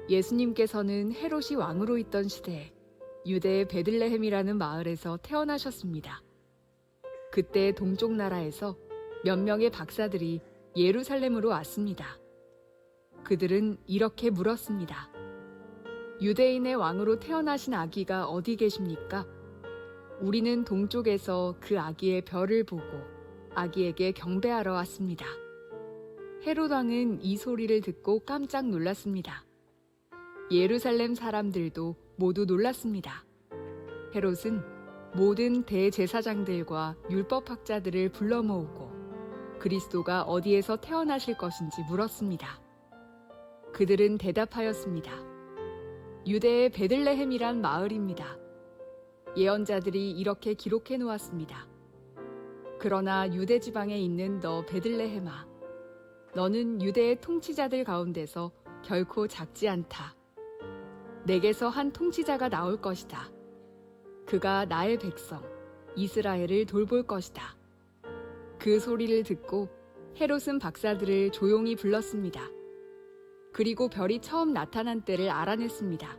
예수님께서는 헤롯이 왕으로 있던 시대에 유대의 베들레헴이라는 마을에서 태어나셨습니다. 그때 동쪽 나라에서 몇 명의 박사들이 예루살렘으로 왔습니다. 그들은 이렇게 물었습니다. 유대인의 왕으로 태어나신 아기가 어디 계십니까? 우리는 동쪽에서 그 아기의 별을 보고 아기에게 경배하러 왔습니다. 헤롯 왕은 이 소리를 듣고 깜짝 놀랐습니다. 예루살렘 사람들도 모두 놀랐습니다. 헤롯은 모든 대제사장들과 율법학자들을 불러 모으고 그리스도가 어디에서 태어나실 것인지 물었습니다. 그들은 대답하였습니다. 유대의 베들레헴이란 마을입니다. 예언자들이 이렇게 기록해 놓았습니다. 그러나 유대 지방에 있는 너 베들레헴아, 너는 유대의 통치자들 가운데서 결코 작지 않다. 내게서 한 통치자가 나올 것이다. 그가 나의 백성 이스라엘을 돌볼 것이다. 그 소리를 듣고 헤롯은 박사들을 조용히 불렀습니다. 그리고 별이 처음 나타난 때를 알아냈습니다.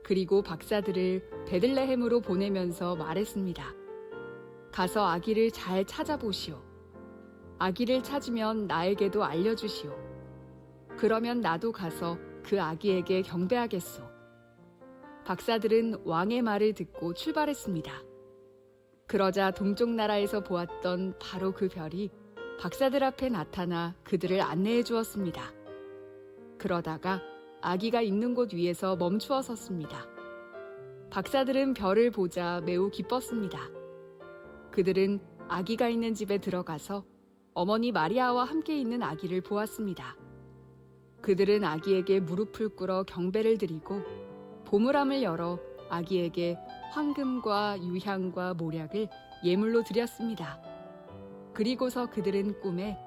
그리고 박사들을 베들레헴으로 보내면서 말했습니다. 가서 아기를 잘 찾아보시오. 아기를 찾으면 나에게도 알려주시오. 그러면 나도 가서 그 아기에게 경배하겠소. 박사들은 왕의 말을 듣고 출발했습니다. 그러자 동쪽 나라에서 보았던 바로 그 별이 박사들 앞에 나타나 그들을 안내해 주었습니다. 그러다가 아기가 있는 곳 위에서 멈추어 섰습니다. 박사들은 별을 보자 매우 기뻤습니다. 그들은 아기가 있는 집에 들어가서 어머니 마리아와 함께 있는 아기를 보았습니다. 그들은 아기에게 무릎을 꿇어 경배를 드리고 보물함을 열어 아기에게 황금과 유향과 모략을 예물로 드렸습니다. 그리고서 그들은 꿈에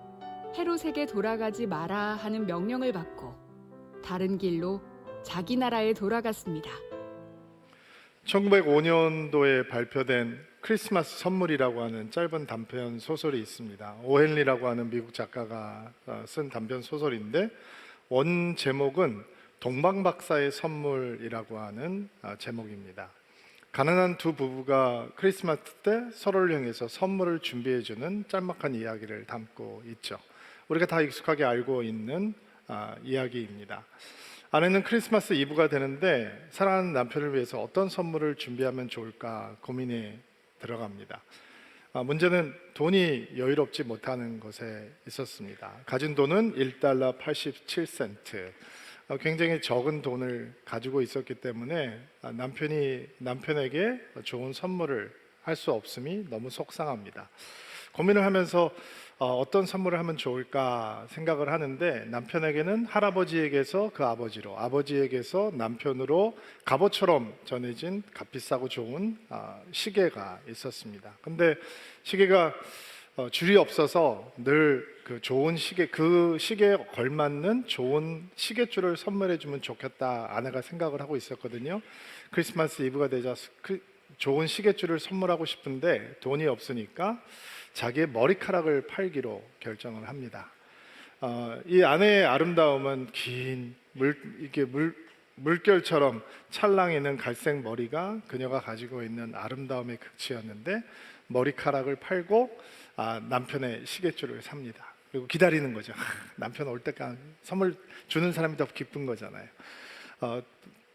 헤롯에게 돌아가지 마라 하는 명령을 받고 다른 길로 자기 나라에 돌아갔습니다. 1905년도에 발표된 크리스마스 선물이라고 하는 짧은 단편 소설이 있습니다. 오헨리라고 하는 미국 작가가 쓴 단편 소설인데 원 제목은 동방박사의 선물이라고 하는 제목입니다. 가난한 두 부부가 크리스마스 때 서로를 향해서 선물을 준비해주는 짤막한 이야기를 담고 있죠. 우리가 다 익숙하게 알고 있는 이야기입니다. 아내는 크리스마스 이브가 되는데 사랑하는 남편을 위해서 어떤 선물을 준비하면 좋을까 고민에 들어갑니다. 문제는 돈이 여유롭지 못하는 것에 있었습니다. 가진 돈은 1달러 87센트, 굉장히 적은 돈을 가지고 있었기 때문에 남편에게 좋은 선물을 할 수 없음이 너무 속상합니다. 고민을 하면서 어떤 선물을 하면 좋을까 생각을 하는데 남편에게는 할아버지에게서 그 아버지로, 아버지에게서 남편으로 갑옷처럼 전해진 값비싸고 좋은 시계가 있었습니다. 근데 시계가 줄이 없어서 늘 그 좋은 시계, 그 시계에 걸맞는 좋은 시계줄을 선물해 주면 좋겠다 아내가 생각을 하고 있었거든요. 크리스마스 이브가 되자 좋은 시계줄을 선물하고 싶은데 돈이 없으니까 자기의 머리카락을 팔기로 결정을 합니다. 이 아내의 아름다움은 긴 물결처럼 찰랑이는 갈색 머리가 그녀가 가지고 있는 아름다움의 극치였는데 머리카락을 팔고 남편의 시계줄을 삽니다. 그리고 기다리는 거죠. 남편 올 때까지 선물 주는 사람이 더 기쁜 거잖아요.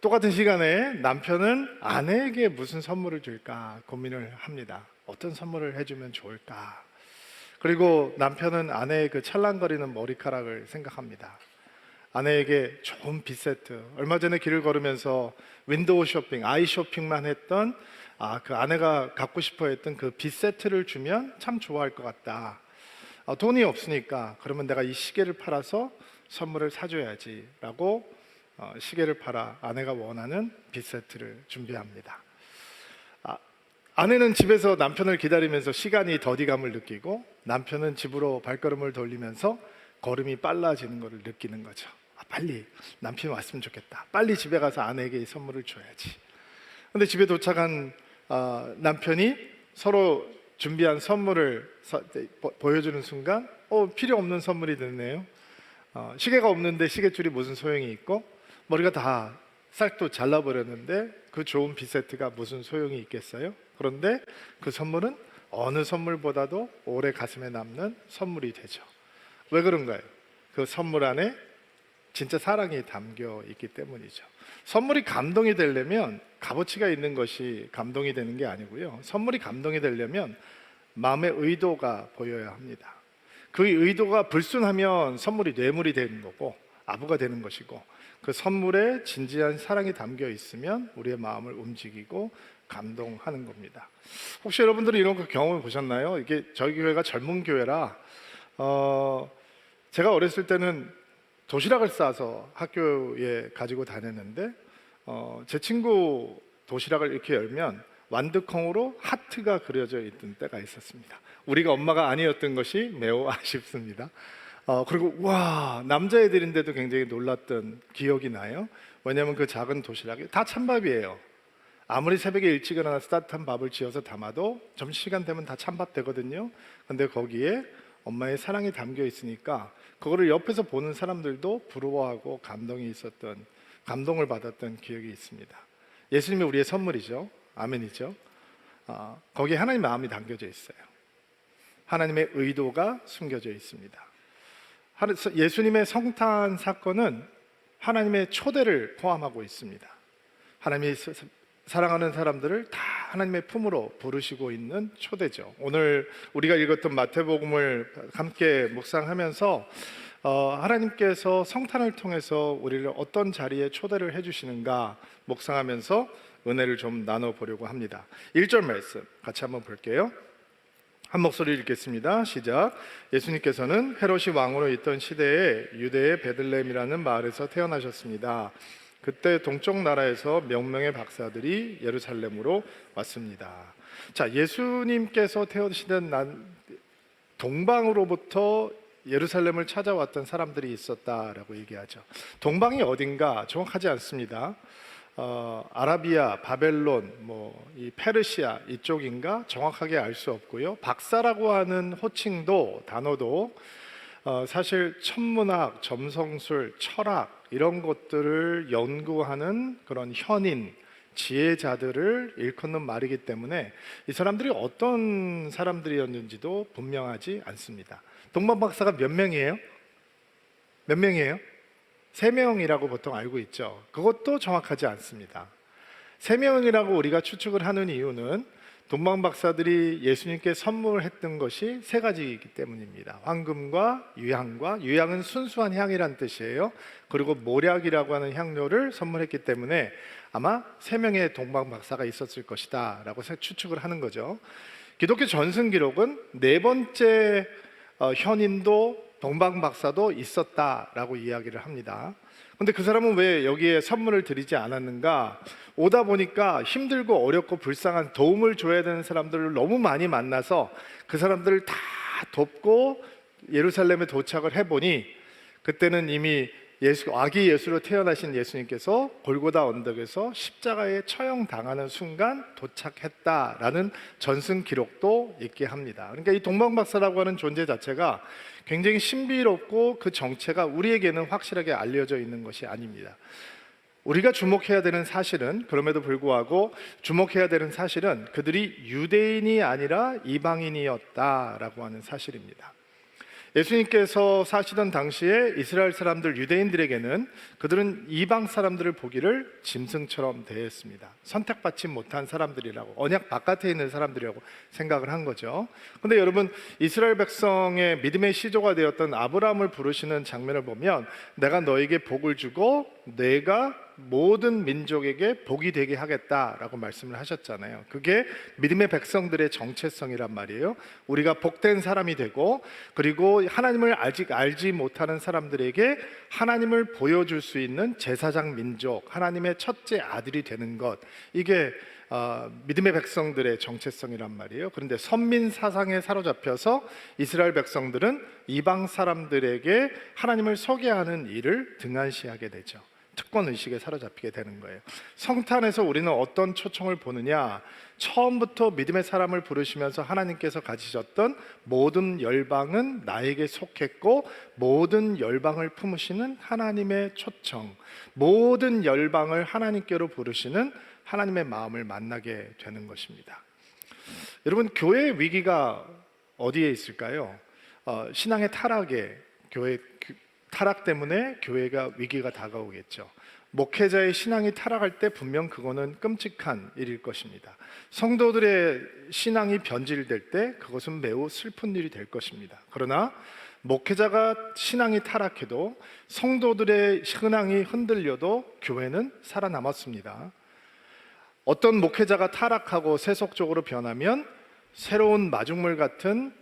똑같은 시간에 남편은 아내에게 무슨 선물을 줄까 고민을 합니다. 어떤 선물을 해주면 좋을까? 그리고 남편은 아내의 그 찰랑거리는 머리카락을 생각합니다. 아내에게 좋은 빗 세트, 얼마 전에 길을 걸으면서 윈도우 쇼핑, 아이 쇼핑만 했던 그 아내가 갖고 싶어 했던 그 빗 세트를 주면 참 좋아할 것 같다. 돈이 없으니까 그러면 내가 이 시계를 팔아서 선물을 사줘야지 라고 시계를 팔아 아내가 원하는 빗 세트를 준비합니다. 아내는 집에서 남편을 기다리면서 시간이 더디감을 느끼고 남편은 집으로 발걸음을 돌리면서 걸음이 빨라지는 것을 느끼는 거죠. 빨리 남편이 왔으면 좋겠다. 빨리 집에 가서 아내에게 이 선물을 줘야지. 그런데 집에 도착한 남편이 서로 준비한 선물을 보여주는 순간 필요 없는 선물이 됐네요. 시계가 없는데 시계줄이 무슨 소용이 있고 머리가 다 싹도 잘라버렸는데 그 좋은 빗세트가 무슨 소용이 있겠어요? 그런데 그 선물은 어느 선물보다도 오래 가슴에 남는 선물이 되죠. 왜 그런가요? 그 선물 안에 진짜 사랑이 담겨 있기 때문이죠. 선물이 감동이 되려면 값어치가 있는 것이 감동이 되는 게 아니고요. 선물이 감동이 되려면 마음의 의도가 보여야 합니다. 그 의도가 불순하면 선물이 뇌물이 되는 거고 아부가 되는 것이고, 그 선물에 진지한 사랑이 담겨 있으면 우리의 마음을 움직이고 감동하는 겁니다. 혹시 여러분들이 이런 거 경험해 보셨나요? 이게 저희 교회가 젊은 교회라 제가 어렸을 때는 도시락을 싸서 학교에 가지고 다녔는데 제 친구 도시락을 이렇게 열면 완두콩으로 하트가 그려져 있던 때가 있었습니다. 우리가 엄마가 아니었던 것이 매우 아쉽습니다. 그리고 와, 남자애들인데도 굉장히 놀랐던 기억이 나요. 왜냐하면 그 작은 도시락이 다 찬밥이에요. 아무리 새벽에 일찍 일어나서 따뜻한 밥을 지어서 담아도 점심시간 되면 다 찬밥 되거든요. 근데 거기에 엄마의 사랑이 담겨 있으니까 그거를 옆에서 보는 사람들도 부러워하고 감동을 받았던 기억이 있습니다. 예수님이 우리의 선물이죠. 아멘이죠. 거기에 하나님의 마음이 담겨져 있어요. 하나님의 의도가 숨겨져 있습니다. 예수님의 성탄 사건은 하나님의 초대를 포함하고 있습니다. 하나님이 사랑하는 사람들을 다 하나님의 품으로 부르시고 있는 초대죠. 오늘 우리가 읽었던 마태복음을 함께 묵상하면서 하나님께서 성탄을 통해서 우리를 어떤 자리에 초대를 해주시는가 묵상하면서 은혜를 좀 나눠보려고 합니다. 1절 말씀 같이 한번 볼게요. 한 목소리 읽겠습니다. 시작. 예수님께서는 헤롯이 왕으로 있던 시대에 유대의 베들레헴이라는 마을에서 태어나셨습니다. 그때 동쪽 나라에서 명명의 박사들이 예루살렘으로 왔습니다. 자, 예수님께서 태어나시던 동방으로부터 예루살렘을 찾아왔던 사람들이 있었다라고 얘기하죠. 동방이 어딘가 정확하지 않습니다. 아라비아, 바벨론, 이 페르시아 이쪽인가 정확하게 알 수 없고요. 박사라고 하는 호칭도 단어도 사실 천문학, 점성술, 철학 이런 것들을 연구하는 그런 현인, 지혜자들을 일컫는 말이기 때문에 이 사람들이 어떤 사람들이었는지도 분명하지 않습니다. 동방 박사가 몇 명이에요? 몇 명이에요? 3명이라고 보통 알고 있죠. 그것도 정확하지 않습니다. 3명이라고 우리가 추측을 하는 이유는 동방 박사들이 예수님께 선물했던 것이 3가지이기 때문입니다. 황금과 유향과, 유향은 순수한 향이란 뜻이에요. 그리고 모략이라고 하는 향료를 선물했기 때문에 아마 3명의 동방 박사가 있었을 것이다 라고 추측을 하는 거죠. 기독교 전승 기록은 4번째 현인도 동방 박사도 있었다라고 이야기를 합니다. 근데 그 사람은 왜 여기에 선물을 드리지 않았는가? 오다 보니까 힘들고 어렵고 불쌍한 도움을 줘야 되는 사람들을 너무 많이 만나서 그 사람들을 다 돕고 예루살렘에 도착을 해보니 그때는 이미 아기 예수로 태어나신 예수님께서 골고다 언덕에서 십자가에 처형당하는 순간 도착했다라는 전승 기록도 있게 합니다. 그러니까 이 동방박사라고 하는 존재 자체가 굉장히 신비롭고 그 정체가 우리에게는 확실하게 알려져 있는 것이 아닙니다. 우리가 주목해야 되는 사실은, 그럼에도 불구하고 주목해야 되는 사실은 그들이 유대인이 아니라 이방인이었다라고 하는 사실입니다. 예수님께서 사시던 당시에 이스라엘 사람들, 유대인들에게는 그들은 이방 사람들을 보기를 짐승처럼 대했습니다. 선택받지 못한 사람들이라고, 언약 바깥에 있는 사람들이라고 생각을 한 거죠. 그런데 여러분, 이스라엘 백성의 믿음의 시조가 되었던 아브라함을 부르시는 장면을 보면 내가 너에게 복을 주고 내가 모든 민족에게 복이 되게 하겠다라고 말씀을 하셨잖아요. 그게 믿음의 백성들의 정체성이란 말이에요. 우리가 복된 사람이 되고, 그리고 하나님을 아직 알지 못하는 사람들에게 하나님을 보여줄 수 있는 제사장 민족, 하나님의 첫째 아들이 되는 것, 이게 믿음의 백성들의 정체성이란 말이에요. 그런데 선민 사상에 사로잡혀서 이스라엘 백성들은 이방 사람들에게 하나님을 소개하는 일을 등한시하게 되죠. 특권 의식에 사로잡히게 되는 거예요. 성탄에서 우리는 어떤 초청을 보느냐? 처음부터 믿음의 사람을 부르시면서 하나님께서 가지셨던 모든 열방은 나에게 속했고 모든 열방을 품으시는 하나님의 초청, 모든 열방을 하나님께로 부르시는 하나님의 마음을 만나게 되는 것입니다. 여러분, 교회의 위기가 어디에 있을까요? 신앙의 타락에, 교회 타락 때문에 교회가 위기가 다가오겠죠. 목회자의 신앙이 타락할 때 분명 그거는 끔찍한 일일 것입니다. 성도들의 신앙이 변질될 때 그것은 매우 슬픈 일이 될 것입니다. 그러나 목회자가 신앙이 타락해도 성도들의 신앙이 흔들려도 교회는 살아남았습니다. 어떤 목회자가 타락하고 세속적으로 변하면 새로운 마중물 같은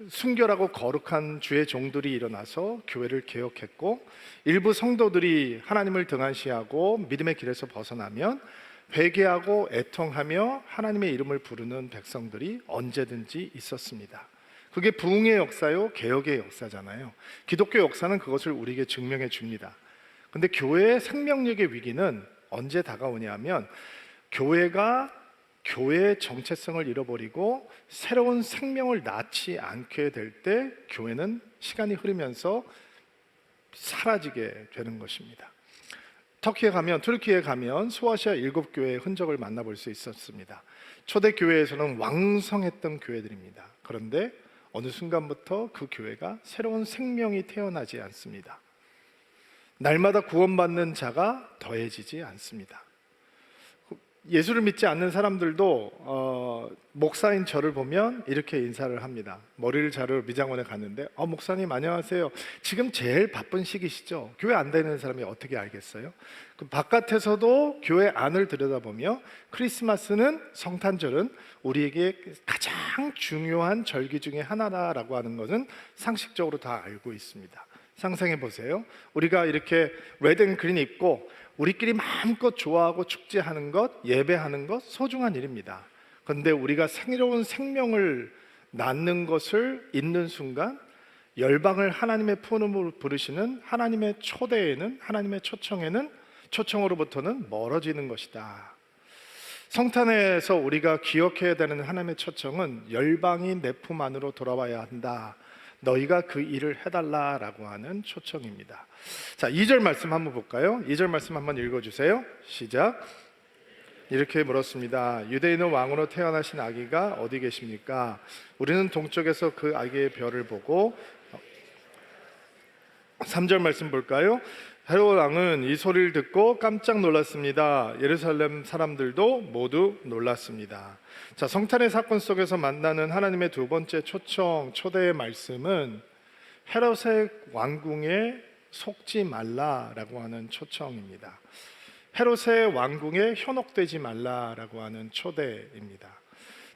순결하고 거룩한 주의 종들이 일어나서 교회를 개혁했고, 일부 성도들이 하나님을 등한시하고 믿음의 길에서 벗어나면 회개하고 애통하며 하나님의 이름을 부르는 백성들이 언제든지 있었습니다. 그게 부흥의 역사요, 개혁의 역사잖아요. 기독교 역사는 그것을 우리에게 증명해 줍니다. 근데 교회의 생명력의 위기는 언제 다가오냐면, 교회가 교회의 정체성을 잃어버리고 새로운 생명을 낳지 않게 될 때 교회는 시간이 흐르면서 사라지게 되는 것입니다. 투르키에 가면 소아시아 7교회의 흔적을 만나볼 수 있었습니다. 초대교회에서는 왕성했던 교회들입니다. 그런데 어느 순간부터 그 교회가 새로운 생명이 태어나지 않습니다. 날마다 구원받는 자가 더해지지 않습니다. 예수를 믿지 않는 사람들도 목사인 저를 보면 이렇게 인사를 합니다. 머리를 자르러 미장원에 갔는데 목사님 안녕하세요. 지금 제일 바쁜 시기시죠? 교회 안 다니는 사람이 어떻게 알겠어요? 그 바깥에서도 교회 안을 들여다보며 크리스마스는, 성탄절은 우리에게 가장 중요한 절기 중에 하나라고 하는 것은 상식적으로 다 알고 있습니다. 상상해 보세요. 우리가 이렇게 레드 앤 그린 입고 우리끼리 마음껏 좋아하고 축제하는 것, 예배하는 것 소중한 일입니다. 그런데 우리가 새로운 생명을 낳는 것을 잊는 순간 열방을 하나님의 푸름으로 부르시는 하나님의 초대에는, 하나님의 초청으로부터는 멀어지는 것이다. 성탄에서 우리가 기억해야 되는 하나님의 초청은 열방이 내 품 안으로 돌아와야 한다. 너희가 그 일을 해달라라고 하는 초청입니다. 자, 2절 말씀 한번 볼까요? 2절 말씀 한번 읽어주세요. 시작. 이렇게 물었습니다. 유대인의 왕으로 태어나신 아기가 어디 계십니까? 우리는 동쪽에서 그 아기의 별을 보고 3절 말씀 볼까요? 헤롯 왕은 이 소리를 듣고 깜짝 놀랐습니다. 예루살렘 사람들도 모두 놀랐습니다. 자, 성탄의 사건 속에서 만나는 하나님의 두 번째 초대의 말씀은 헤롯의 왕궁에 속지 말라라고 하는 초청입니다. 헤롯의 왕궁에 현혹되지 말라라고 하는 초대입니다.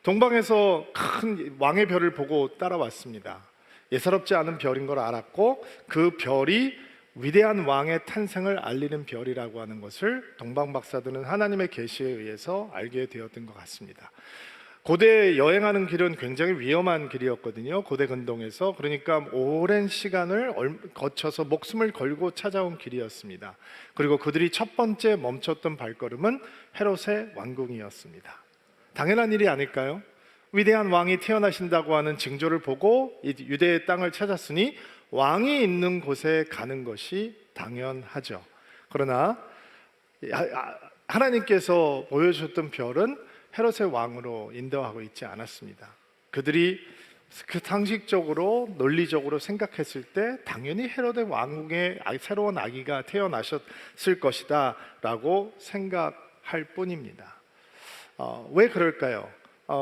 동방에서 큰 왕의 별을 보고 따라왔습니다. 예사롭지 않은 별인 걸 알았고 그 별이 위대한 왕의 탄생을 알리는 별이라고 하는 것을 동방 박사들은 하나님의 계시에 의해서 알게 되었던 것 같습니다. 고대 여행하는 길은 굉장히 위험한 길이었거든요. 고대 근동에서. 그러니까 오랜 시간을 거쳐서 목숨을 걸고 찾아온 길이었습니다. 그리고 그들이 첫 번째 멈췄던 발걸음은 헤롯의 왕궁이었습니다. 당연한 일이 아닐까요? 위대한 왕이 태어나신다고 하는 징조를 보고 유대의 땅을 찾았으니 왕이 있는 곳에 가는 것이 당연하죠. 그러나 하나님께서 보여주셨던 별은 헤롯의 왕으로 인도하고 있지 않았습니다. 그들이 그 상식적으로 논리적으로 생각했을 때 당연히 헤롯의 왕궁에 새로운 아기가 태어나셨을 것이다 라고 생각할 뿐입니다. 왜 그럴까요?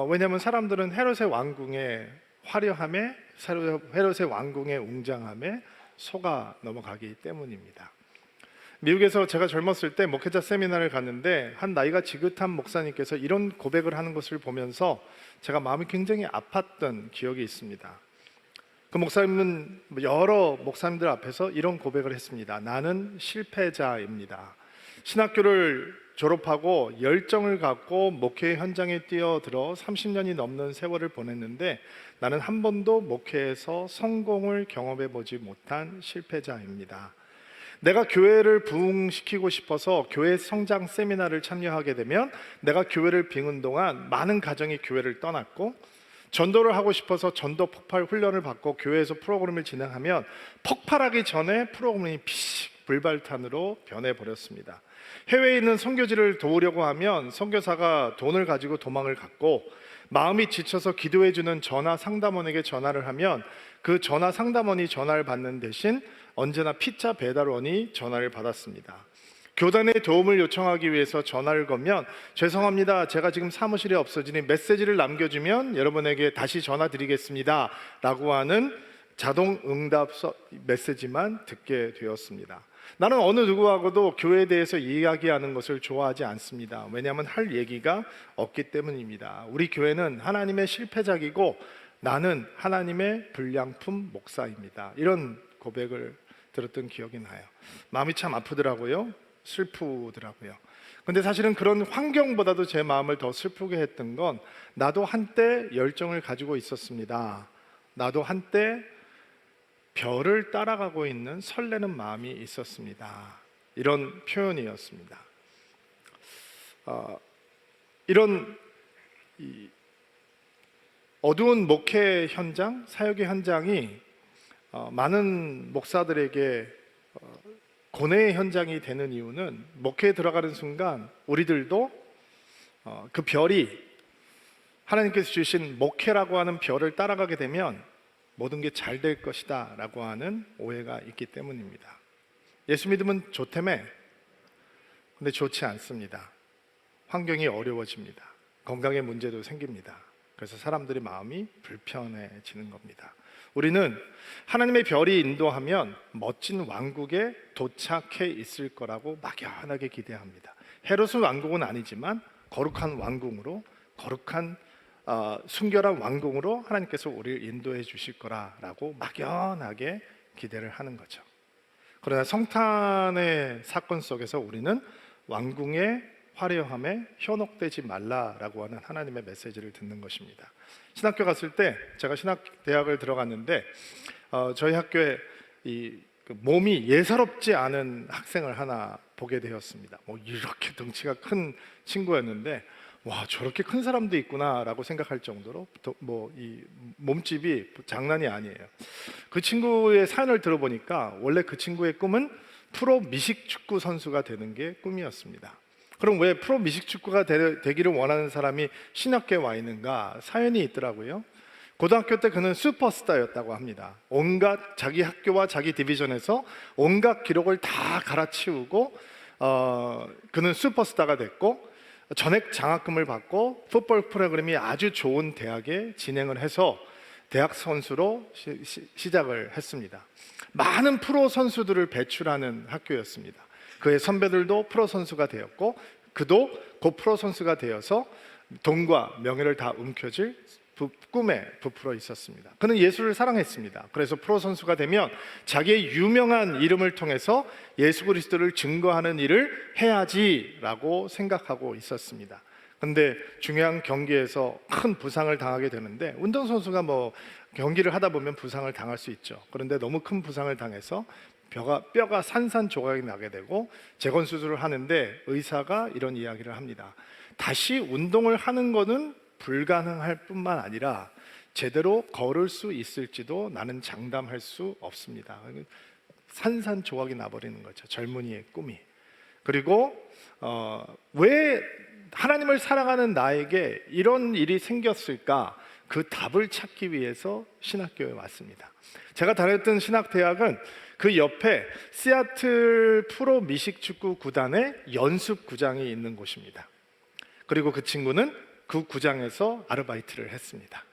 왜냐하면 사람들은 헤롯의 왕궁의 화려함에, 헤롯의 왕궁의 웅장함에 속아 넘어가기 때문입니다. 미국에서 제가 젊었을 때 목회자 세미나를 갔는데 한 나이가 지긋한 목사님께서 이런 고백을 하는 것을 보면서 제가 마음이 굉장히 아팠던 기억이 있습니다. 그 목사님은 여러 목사님들 앞에서 이런 고백을 했습니다. 나는 실패자입니다. 신학교를 졸업하고 열정을 갖고 목회 현장에 뛰어들어 30년이 넘는 세월을 보냈는데 나는 한 번도 목회에서 성공을 경험해 보지 못한 실패자입니다. 내가 교회를 부흥시키고 싶어서 교회 성장 세미나를 참여하게 되면 내가 교회를 비운 동안 많은 가정이 교회를 떠났고, 전도를 하고 싶어서 전도 폭발 훈련을 받고 교회에서 프로그램을 진행하면 폭발하기 전에 프로그램이 피식 불발탄으로 변해버렸습니다. 해외에 있는 선교지를 도우려고 하면 선교사가 돈을 가지고 도망을 갔고, 마음이 지쳐서 기도해주는 전화 상담원에게 전화를 하면 그 전화 상담원이 전화를 받는 대신 언제나 피자 배달원이 전화를 받았습니다. 교단에 도움을 요청하기 위해서 전화를 걸면 죄송합니다, 제가 지금 사무실에 없어지니 메시지를 남겨주면 여러분에게 다시 전화 드리겠습니다 라고 하는 자동 응답 메시지만 듣게 되었습니다. 나는 어느 누구하고도 교회에 대해서 이야기하는 것을 좋아하지 않습니다. 왜냐하면 할 얘기가 없기 때문입니다. 우리 교회는 하나님의 실패작이고 나는 하나님의 불량품 목사입니다. 이런 고백을 들었던 기억이 나요. 마음이 참 아프더라고요. 슬프더라고요. 근데 사실은 그런 환경보다도 제 마음을 더 슬프게 했던 건, 나도 한때 열정을 가지고 있었습니다. 나도 한때 별을 따라가고 있는 설레는 마음이 있었습니다. 이런 표현이었습니다. 이런 어두운 목회 현장, 사역의 현장이 많은 목사들에게 고뇌의 현장이 되는 이유는, 목회에 들어가는 순간 우리들도 그 별이, 하나님께서 주신 목회라고 하는 별을 따라가게 되면 모든 게 잘 될 것이다 라고 하는 오해가 있기 때문입니다. 예수 믿으면 좋다며? 근데 좋지 않습니다. 환경이 어려워집니다. 건강에 문제도 생깁니다. 그래서 사람들의 마음이 불편해지는 겁니다. 우리는 하나님의 별이 인도하면 멋진 왕국에 도착해 있을 거라고 막연하게 기대합니다. 헤롯의 왕국은 아니지만 거룩한 왕궁으로, 거룩한 순결한 왕궁으로 하나님께서 우리를 인도해 주실 거라고 막연하게 기대를 하는 거죠. 그러나 성탄의 사건 속에서 우리는 왕궁의 화려함에 현혹되지 말라라고 하는 하나님의 메시지를 듣는 것입니다. 신학교 갔을 때, 제가 신학대학을 들어갔는데 저희 학교에 몸이 예사롭지 않은 학생을 하나 보게 되었습니다. 이렇게 덩치가 큰 친구였는데, 와, 저렇게 큰 사람도 있구나라고 생각할 정도로 이 몸집이 장난이 아니에요. 그 친구의 사연을 들어보니까 원래 그 친구의 꿈은 프로 미식축구 선수가 되는 게 꿈이었습니다. 그럼 왜 프로 미식축구가 되기를 원하는 사람이 신학교에 와 있는가? 사연이 있더라고요. 고등학교 때 그는 슈퍼스타였다고 합니다. 온갖 자기 학교와 자기 디비전에서 온갖 기록을 다 갈아치우고 그는 슈퍼스타가 됐고, 전액 장학금을 받고 풋볼 프로그램이 아주 좋은 대학에 진행을 해서 대학 선수로 시작을 했습니다. 많은 프로 선수들을 배출하는 학교였습니다. 그의 선배들도 프로 선수가 되었고, 그도 곧 프로 선수가 되어서 돈과 명예를 다 움켜쥘 꿈에 부풀어 있었습니다. 그는 예수를 사랑했습니다. 그래서 프로 선수가 되면 자기의 유명한 이름을 통해서 예수 그리스도를 증거하는 일을 해야지라고 생각하고 있었습니다. 근데 중요한 경기에서 큰 부상을 당하게 되는데, 운동선수가 경기를 하다 보면 부상을 당할 수 있죠. 그런데 너무 큰 부상을 당해서 뼈가 산산조각이 나게 되고 재건 수술을 하는데, 의사가 이런 이야기를 합니다. 다시 운동을 하는 것은 불가능할 뿐만 아니라 제대로 걸을 수 있을지도 나는 장담할 수 없습니다. 산산조각이 나버리는 거죠, 젊은이의 꿈이. 그리고 왜 하나님을 사랑하는 나에게 이런 일이 생겼을까? 그 답을 찾기 위해서 신학교에 왔습니다. 제가 다녔던 신학대학은 그 옆에 시애틀 프로 미식축구 구단의 연습구장이 있는 곳입니다. 그리고 그 친구는 그 구장에서 아르바이트를 했습니다.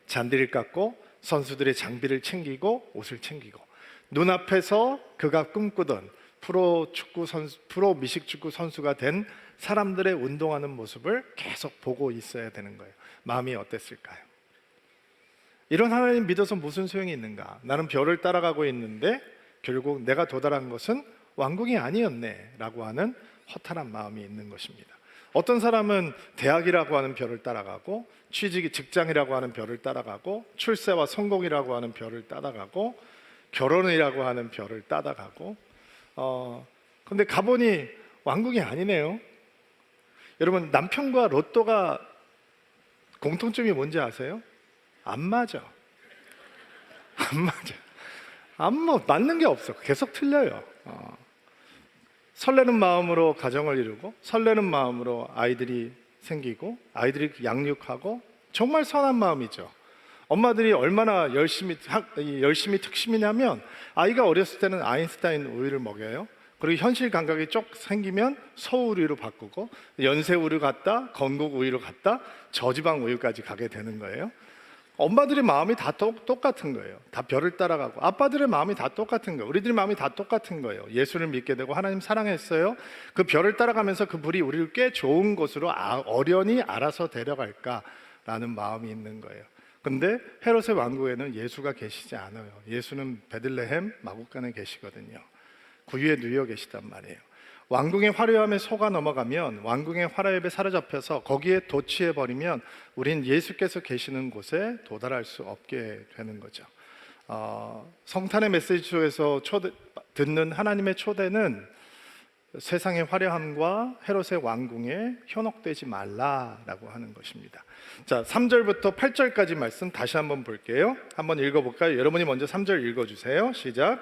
잔디를 깎고 선수들의 장비를 챙기고 옷을 챙기고, 눈앞에서 그가 꿈꾸던 프로 미식축구 선수가 된 사람들의 운동하는 모습을 계속 보고 있어야 되는 거예요. 마음이 어땠을까요? 이런 하나님 믿어서 무슨 소용이 있는가? 나는 별을 따라가고 있는데 결국 내가 도달한 것은 왕궁이 아니었네 라고 하는 허탈한 마음이 있는 것입니다. 어떤 사람은 대학이라고 하는 별을 따라가고, 직장이라고 하는 별을 따라가고, 출세와 성공이라고 하는 별을 따라가고, 결혼이라고 하는 별을 따라가고, 근데 가보니 왕궁이 아니네요. 여러분, 남편과 로또가 공통점이 뭔지 아세요? 안 맞아. 안 맞아. 맞는 게 없어. 계속 틀려요. 설레는 마음으로 가정을 이루고, 설레는 마음으로 아이들이 생기고, 아이들이 양육하고, 정말 선한 마음이죠. 엄마들이 얼마나 열심히 특심이냐면, 아이가 어렸을 때는 아인슈타인 우유를 먹여요. 그리고 현실 감각이 쪽 생기면 서우유로 바꾸고, 연세 우유 갔다 건국 우유로 갔다 저지방 우유까지 가게 되는 거예요. 엄마들의 마음이 다 똑같은 거예요. 다 별을 따라가고, 아빠들의 마음이 다 똑같은 거예요. 우리들의 마음이 다 똑같은 거예요. 예수를 믿게 되고 하나님 사랑했어요. 그 별을 따라가면서 그 불이 우리를 꽤 좋은 곳으로 어련히 알아서 데려갈까라는 마음이 있는 거예요. 근데 헤롯의 왕국에는 예수가 계시지 않아요. 예수는 베들레헴 마구간에 계시거든요. 구유에 누워 계시단 말이에요. 왕궁의 화려함에 속아 넘어가면, 왕궁의 화려함에 사로잡혀서 거기에 도취해버리면 우린 예수께서 계시는 곳에 도달할 수 없게 되는 거죠. 성탄의 메시지에서 듣는 하나님의 초대는 세상의 화려함과 헤롯의 왕궁에 현혹되지 말라라고 하는 것입니다. 자, 3절부터 8절까지 말씀 다시 한번 볼게요. 한번 읽어볼까요? 여러분이 먼저 3절 읽어주세요. 시작.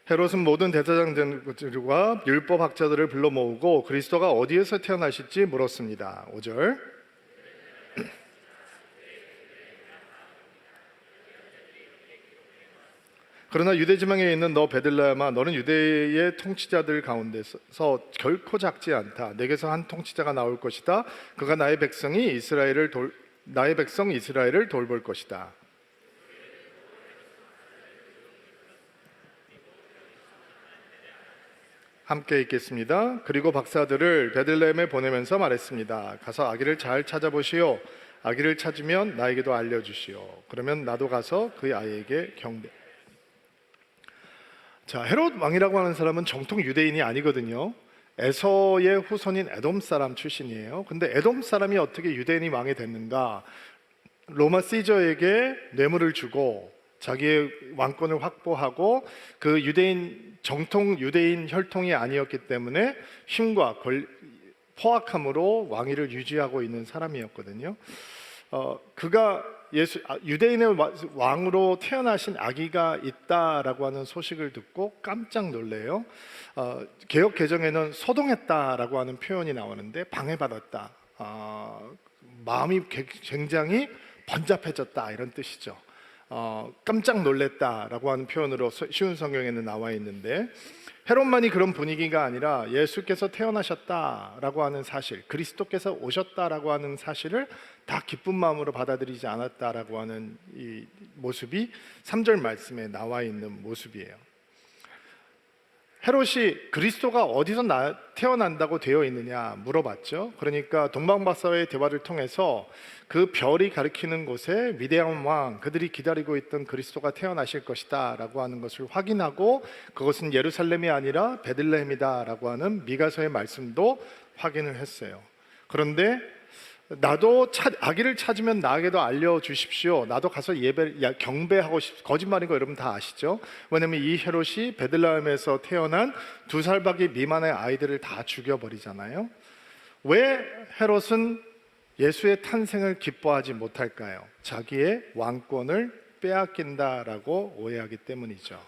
헤롯은 모든 대제사장들과 율법학자들을 불러 모으고 그리스도가 어디에서 태어나실지 물었습니다. 5절. 그러나 유대 지방에 있는 너 베들레헴아, 너는 유대의 통치자들 가운데서 결코 작지 않다. 내게서 한 통치자가 나올 것이다. 그가 나의 백성 이스라엘을 돌볼 것이다. 함께 읽겠습니다. 그리고 박사들을 베들레헴에 보내면서 말했습니다. 가서 아기를 잘 찾아보시오. 아기를 찾으면 나에게도 알려주시오. 그러면 나도 가서 그 아이에게 경배. 자, 헤롯 왕이라고 하는 사람은 정통 유대인이 아니거든요. 에서의 후손인 에돔 사람 출신이에요. 근데 에돔 사람이 어떻게 유대인이 왕이 됐는가? 로마 시저에게 뇌물을 주고 자기의 왕권을 확보하고, 그 정통 유대인 혈통이 아니었기 때문에 힘과 포악함으로 왕위를 유지하고 있는 사람이었거든요. 그가 유대인의 왕으로 태어나신 아기가 있다라고 하는 소식을 듣고 깜짝 놀래요. 개역 개정에는 소동했다라고 하는 표현이 나오는데, 방해받았다, 마음이 굉장히 번잡해졌다, 이런 뜻이죠. 깜짝 놀랬다라고 하는 표현으로 쉬운 성경에는 나와 있는데, 헤롯만이 그런 분위기가 아니라 예수께서 태어나셨다라고 하는 사실, 그리스도께서 오셨다라고 하는 사실을 다 기쁜 마음으로 받아들이지 않았다라고 하는 이 모습이 3절 말씀에 나와 있는 모습이에요. 헤롯이 그리스도가 어디서 태어난다고 되어 있느냐 물어봤죠. 그러니까 동방박사와의 대화를 통해서 그 별이 가리키는 곳에 위대한 왕, 그들이 기다리고 있던 그리스도가 태어나실 것이다 라고 하는 것을 확인하고, 그것은 예루살렘이 아니라 베들레헴이다 라고 하는 미가서의 말씀도 확인을 했어요. 그런데 나도 아기를 찾으면 나에게도 알려주십시오. 나도 가서 경배하고 거짓말인 거 여러분 다 아시죠? 왜냐하면 이 헤롯이 베들레헴에서 태어난 2살밖에 미만의 아이들을 다 죽여버리잖아요. 왜 헤롯은 예수의 탄생을 기뻐하지 못할까요? 자기의 왕권을 빼앗긴다라고 오해하기 때문이죠.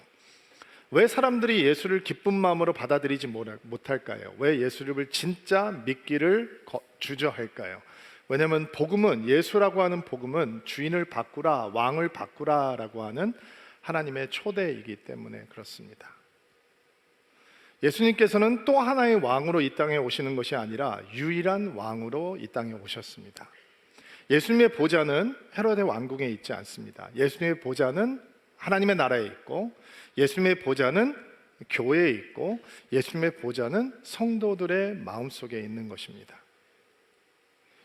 왜 사람들이 예수를 기쁜 마음으로 받아들이지 못할까요? 왜 예수를 진짜 믿기를 주저할까요? 왜냐하면 예수라고 하는 복음은 주인을 바꾸라, 왕을 바꾸라라고 하는 하나님의 초대이기 때문에 그렇습니다. 예수님께서는 또 하나의 왕으로 이 땅에 오시는 것이 아니라 유일한 왕으로 이 땅에 오셨습니다. 예수님의 보좌는 헤롯의 왕궁에 있지 않습니다. 예수님의 보좌는 하나님의 나라에 있고, 예수님의 보좌는 교회에 있고, 예수님의 보좌는 성도들의 마음속에 있는 것입니다.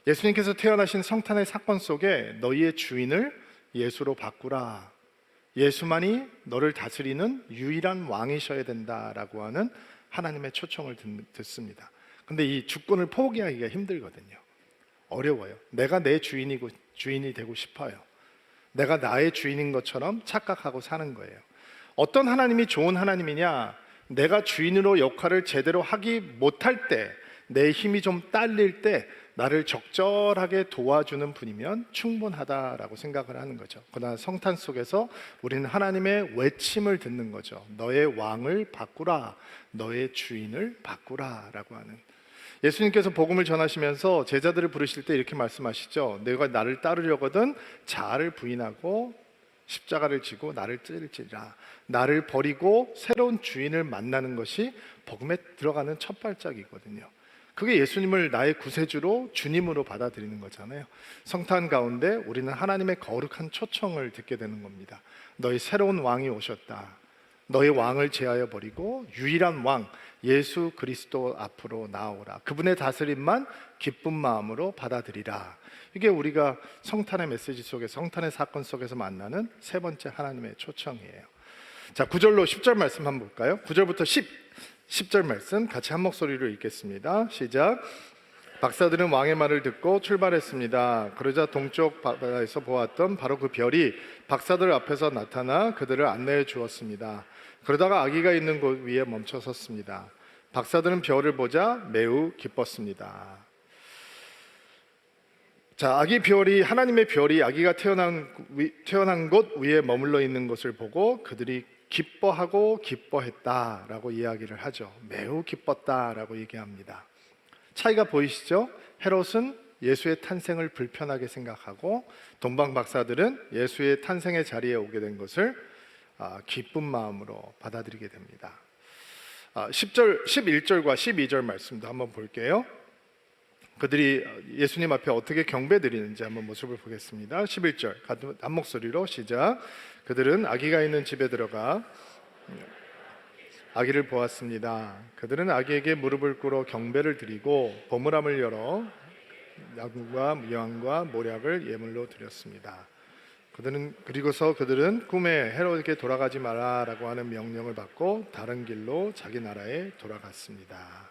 예수님께서 태어나신 성탄의 사건 속에 너희의 주인을 예수로 바꾸라, 예수만이 너를 다스리는 유일한 왕이셔야 된다라고 하는 하나님의 초청을 듣습니다. 근데 이 주권을 포기하기가 힘들거든요. 어려워요. 내가 내 주인이 되고 싶어요. 내가 나의 주인인 것처럼 착각하고 사는 거예요. 어떤 하나님이 좋은 하나님이냐? 내가 주인으로 역할을 제대로 하기 못할 때, 내 힘이 좀 딸릴 때 나를 적절하게 도와주는 분이면 충분하다라고 생각을 하는 거죠. 그러나 성탄 속에서 우리는 하나님의 외침을 듣는 거죠. 너의 왕을 바꾸라, 너의 주인을 바꾸라 라고 하는. 예수님께서 복음을 전하시면서 제자들을 부르실 때 이렇게 말씀하시죠. 너희가 나를 따르려거든 자아를 부인하고 십자가를 지고 나를 따를지라. 나를 버리고 새로운 주인을 만나는 것이 복음에 들어가는 첫 발짝이거든요. 그게 예수님을 나의 구세주로 주님으로 받아들이는 거잖아요. 성탄 가운데 우리는 하나님의 거룩한 초청을 듣게 되는 겁니다. 너희 새로운 왕이 오셨다. 너의 왕을 제하여 버리고 유일한 왕 예수 그리스도 앞으로 나오라. 그분의 다스림만 기쁜 마음으로 받아들이라. 이게 우리가 성탄의 메시지 속에서, 성탄의 사건 속에서 만나는 세 번째 하나님의 초청이에요. 자, 9절로 10절 말씀 한번 볼까요? 9절부터 10절 말씀 같이 한 목소리로 읽겠습니다. 시작. 박사들은 왕의 말을 듣고 출발했습니다. 그러자 동쪽 바다에서 보았던 바로 그 별이 박사들 앞에서 나타나 그들을 안내해 주었습니다. 그러다가 아기가 있는 곳 위에 멈춰 섰습니다. 박사들은 별을 보자 매우 기뻤습니다. 자, 하나님의 별이 아기가 태어난 곳 위에 머물러 있는 것을 보고 그들이 기뻐하고 기뻐했다라고 이야기를 하죠. 매우 기뻤다라고 얘기합니다. 차이가 보이시죠? 헤롯은 예수의 탄생을 불편하게 생각하고 동방 박사들은 예수의 탄생의 자리에 오게 된 것을 기쁜 마음으로 받아들이게 됩니다. 11절과 12절 말씀도 한번 볼게요. 그들이 예수님 앞에 어떻게 경배드리는지 한번 모습을 보겠습니다. 11절 한 목소리로 시작. 그들은 아기가 있는 집에 들어가 아기를 보았습니다. 그들은 아기에게 무릎을 꿇어 경배를 드리고 보물함을 열어 나무와 무양과 모략을 예물로 드렸습니다. 그리고서 그들은 꿈에 헤롯에게 돌아가지 마라라고 하는 명령을 받고 다른 길로 자기 나라에 돌아갔습니다.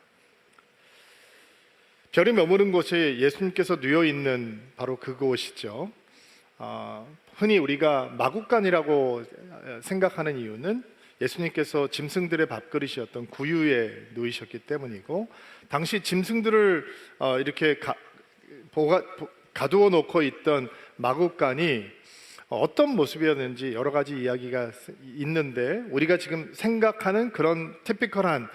별이 머무른 곳이 예수님께서 누워 있는 바로 그곳이죠. 흔히 우리가 마국간이라고 생각하는 이유는 예수님께서 짐승들의 밥그릇이었던 구유에 누이셨기 때문이고, 당시 짐승들을 이렇게 가두어 놓고 있던 마국간이 어떤 모습이었는지 여러 가지 이야기가 있는데, 우리가 지금 생각하는 그런 티피컬한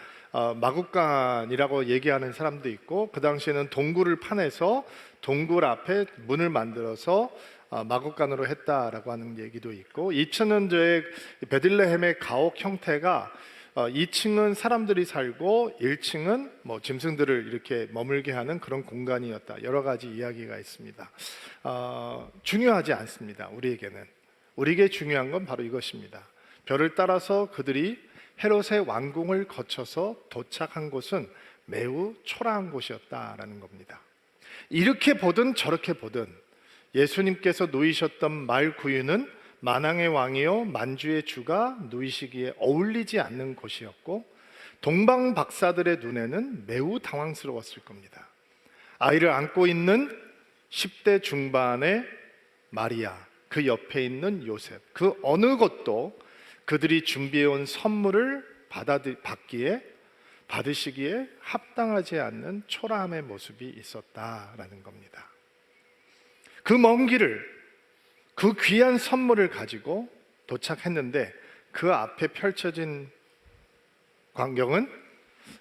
마국간이라고 얘기하는 사람도 있고, 그 당시에는 동굴을 파내서 동굴 앞에 문을 만들어서 마국간으로 했다라고 하는 얘기도 있고, 2000년도에 베들레헴의 가옥 형태가 2층은 사람들이 살고 1층은 뭐 짐승들을 이렇게 머물게 하는 그런 공간이었다. 여러 가지 이야기가 있습니다. 중요하지 않습니다. 우리에게 중요한 건 바로 이것입니다. 별을 따라서 그들이 헤롯의 왕궁을 거쳐서 도착한 곳은 매우 초라한 곳이었다라는 겁니다. 이렇게 보든 저렇게 보든 예수님께서 누이셨던 말구유는 만왕의 왕이요 만주의 주가 누이시기에 어울리지 않는 곳이었고, 동방 박사들의 눈에는 매우 당황스러웠을 겁니다. 아이를 안고 있는 10대 중반의 마리아, 그 옆에 있는 요셉, 그 어느 것도 그들이 준비해온 선물을 받으시기에 합당하지 않는 초라함의 모습이 있었다라는 겁니다. 그 먼 길을, 그 귀한 선물을 가지고 도착했는데 그 앞에 펼쳐진 광경은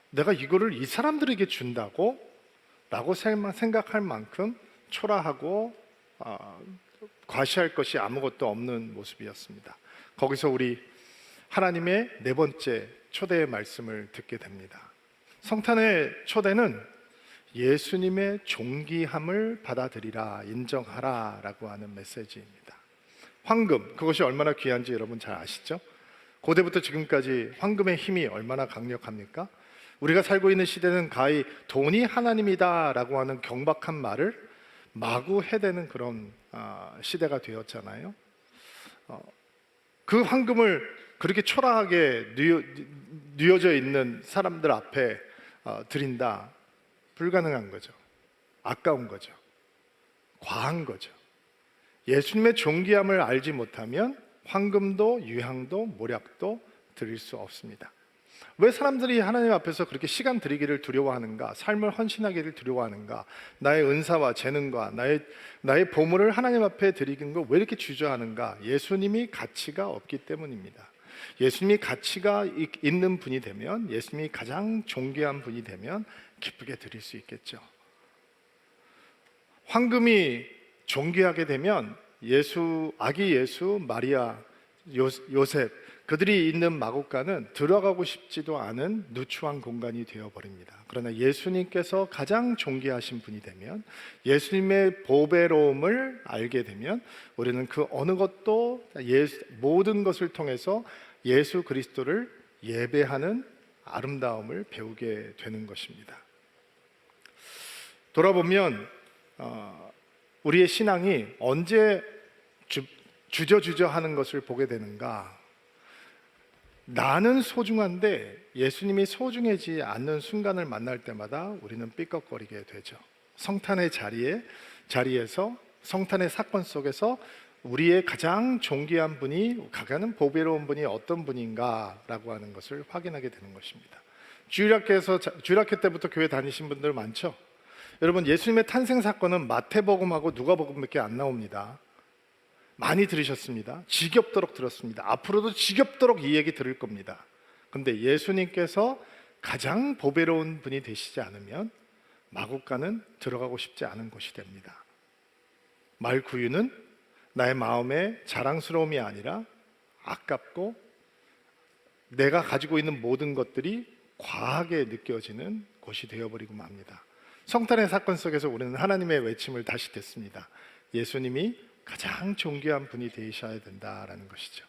내가 이거를 이 사람들에게 준다고? 라고 생각할 만큼 초라하고 과시할 것이 아무것도 없는 모습이었습니다. 거기서 우리 하나님의 네 번째 초대의 말씀을 듣게 됩니다. 성탄의 초대는 예수님의 존귀함을 받아들이라, 인정하라 라고 하는 메시지입니다. 황금, 그것이 얼마나 귀한지 여러분 잘 아시죠? 고대부터 지금까지 황금의 힘이 얼마나 강력합니까? 우리가 살고 있는 시대는 가히 돈이 하나님이다 라고 하는 경박한 말을 마구 해대는 그런 시대가 되었잖아요. 그 황금을 그렇게 초라하게 뉘어져 있는 사람들 앞에 드린다, 불가능한 거죠. 아까운 거죠. 과한 거죠. 예수님의 존귀함을 알지 못하면 황금도 유향도 모략도 드릴 수 없습니다. 왜 사람들이 하나님 앞에서 그렇게 시간 드리기를 두려워하는가? 삶을 헌신하기를 두려워하는가? 나의 은사와 재능과 나의 보물을 하나님 앞에 드리는 걸 왜 이렇게 주저하는가? 예수님이 가치가 없기 때문입니다. 예수님이 가치가 있는 분이 되면, 예수님이 가장 존귀한 분이 되면 기쁘게 드릴 수 있겠죠. 황금이 존귀하게 되면 아기 예수, 마리아, 요셉, 그들이 있는 마국간은 들어가고 싶지도 않은 누추한 공간이 되어버립니다. 그러나 예수님께서 가장 존귀하신 분이 되면, 예수님의 보배로움을 알게 되면 우리는 그 어느 것도 모든 것을 통해서 예수 그리스도를 예배하는 아름다움을 배우게 되는 것입니다. 돌아보면 우리의 신앙이 언제 주저주저 하는 것을 보게 되는가? 나는 소중한데 예수님이 소중해지지 않는 순간을 만날 때마다 우리는 삐걱거리게 되죠. 성탄의 자리에서, 성탄의 사건 속에서 우리의 가장 존귀한 분이, 가장 보배로운 분이 어떤 분인가라고 하는 것을 확인하게 되는 것입니다. 주일학교 때부터 교회 다니신 분들 많죠? 여러분, 예수님의 탄생 사건은 마태복음하고 누가복음밖에 안 나옵니다. 많이 들으셨습니다. 지겹도록 들었습니다. 앞으로도 지겹도록 이 얘기 들을 겁니다. 그런데 예수님께서 가장 보배로운 분이 되시지 않으면 마국간은 들어가고 싶지 않은 곳이 됩니다. 말구유는 나의 마음의 자랑스러움이 아니라 아깝고 내가 가지고 있는 모든 것들이 과하게 느껴지는 곳이 되어버리고 맙니다. 성탄의 사건 속에서 우리는 하나님의 외침을 다시 듣습니다. 예수님이 가장 존귀한 분이 되셔야 된다라는 것이죠.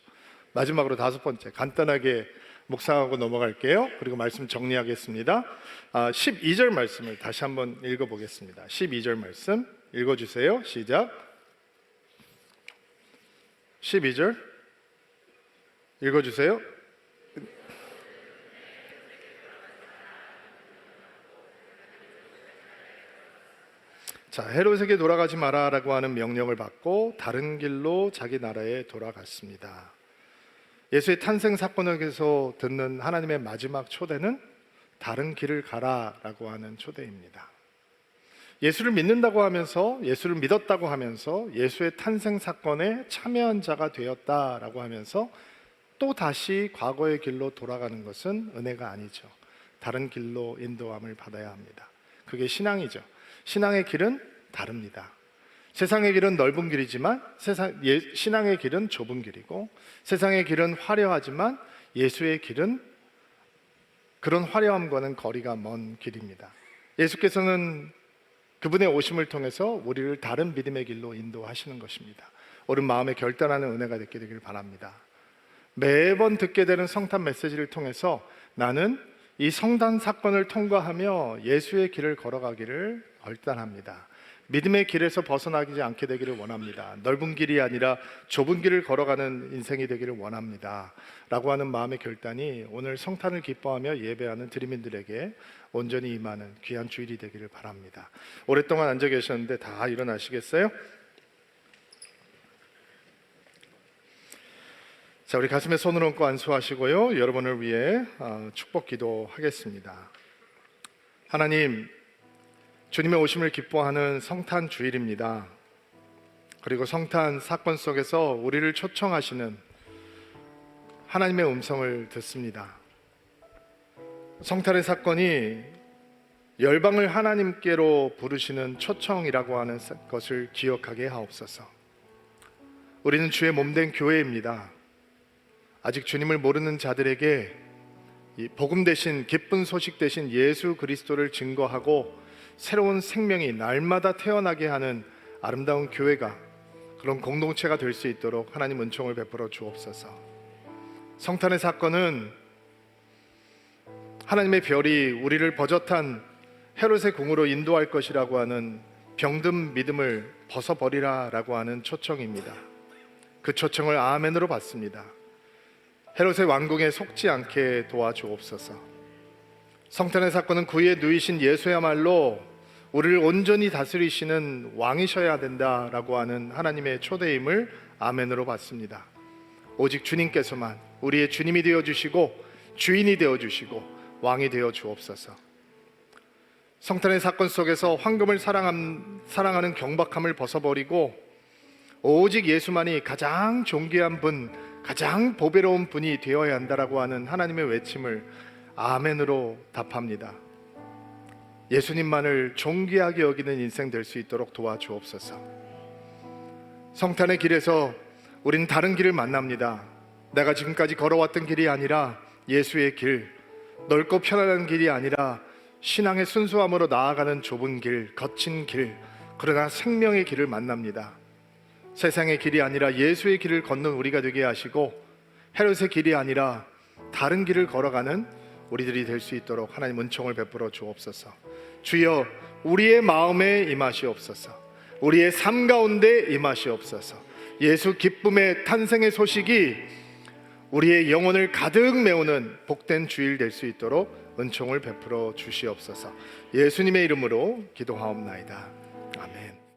마지막으로 5번째, 간단하게 묵상하고 넘어갈게요. 그리고 말씀 정리하겠습니다. 12절 말씀을 다시 한번 읽어보겠습니다. 12절 말씀 읽어주세요. 시작. 12절 읽어주세요. 자, 헤롯에게 돌아가지 마라라고 하는 명령을 받고 다른 길로 자기 나라에 돌아갔습니다. 예수의 탄생 사건에서 듣는 하나님의 마지막 초대는 다른 길을 가라라고 하는 초대입니다. 예수를 믿는다고 하면서, 예수를 믿었다고 하면서 예수의 탄생 사건에 참여한 자가 되었다라고 하면서 또 다시 과거의 길로 돌아가는 것은 은혜가 아니죠. 다른 길로 인도함을 받아야 합니다. 그게 신앙이죠. 신앙의 길은 다릅니다. 세상의 길은 넓은 길이지만 신앙의 길은 좁은 길이고, 세상의 길은 화려하지만 예수의 길은 그런 화려함과는 거리가 먼 길입니다. 예수께서는 그분의 오심을 통해서 우리를 다른 믿음의 길로 인도하시는 것입니다. 옳은 마음에 결단하는 은혜가 있게 되길 바랍니다. 매번 듣게 되는 성탄 메시지를 통해서 나는 이 성탄 사건을 통과하며 예수의 길을 걸어가기를 결단합니다. 믿음의 길에서 벗어나지 않게 되기를 원합니다. 넓은 길이 아니라 좁은 길을 걸어가는 인생이 되기를 원합니다 라고 하는 마음의 결단이 오늘 성탄을 기뻐하며 예배하는 드림인들에게 온전히 임하는 귀한 주일이 되기를 바랍니다. 오랫동안 앉아 계셨는데 다 일어나시겠어요? 자, 우리 가슴에 손을 얹고 안수하시고요, 여러분을 위해 축복 기도하겠습니다. 하나님, 주님의 오심을 기뻐하는 성탄 주일입니다. 그리고 성탄 사건 속에서 우리를 초청하시는 하나님의 음성을 듣습니다. 성탄의 사건이 열방을 하나님께로 부르시는 초청이라고 하는 것을 기억하게 하옵소서. 우리는 주의 몸된 교회입니다. 아직 주님을 모르는 자들에게 이 복음 대신, 기쁜 소식 대신 예수 그리스도를 증거하고 새로운 생명이 날마다 태어나게 하는 아름다운 교회가, 그런 공동체가 될 수 있도록 하나님 은총을 베풀어 주옵소서. 성탄의 사건은 하나님의 별이 우리를 버젓한 헤롯의 궁으로 인도할 것이라고 하는 병든 믿음을 벗어버리라 라고 하는 초청입니다. 그 초청을 아멘으로 받습니다. 헤롯의 왕궁에 속지 않게 도와주옵소서. 성탄의 사건은 구유에 누이신 예수야말로 우리를 온전히 다스리시는 왕이셔야 된다라고 하는 하나님의 초대임을 아멘으로 받습니다. 오직 주님께서만 우리의 주님이 되어주시고 주인이 되어주시고 왕이 되어 주옵소서. 성탄의 사건 속에서 황금을 사랑하는 경박함을 벗어버리고 오직 예수만이 가장 존귀한 분, 가장 보배로운 분이 되어야 한다라고 하는 하나님의 외침을 아멘으로 답합니다. 예수님만을 존귀하게 여기는 인생 될 수 있도록 도와주옵소서. 성탄의 길에서 우린 다른 길을 만납니다. 내가 지금까지 걸어왔던 길이 아니라 예수의 길, 넓고 편안한 길이 아니라 신앙의 순수함으로 나아가는 좁은 길, 거친 길, 그러나 생명의 길을 만납니다. 세상의 길이 아니라 예수의 길을 걷는 우리가 되게 하시고 헤롯의 길이 아니라 다른 길을 걸어가는 우리들이 될 수 있도록 하나님 은총을 베풀어 주옵소서. 주여, 우리의 마음에 임하시옵소서. 우리의 삶 가운데 임하시옵소서. 예수 기쁨의 탄생의 소식이 우리의 영혼을 가득 메우는 복된 주일 될 수 있도록 은총을 베풀어 주시옵소서. 예수님의 이름으로 기도하옵나이다. 아멘.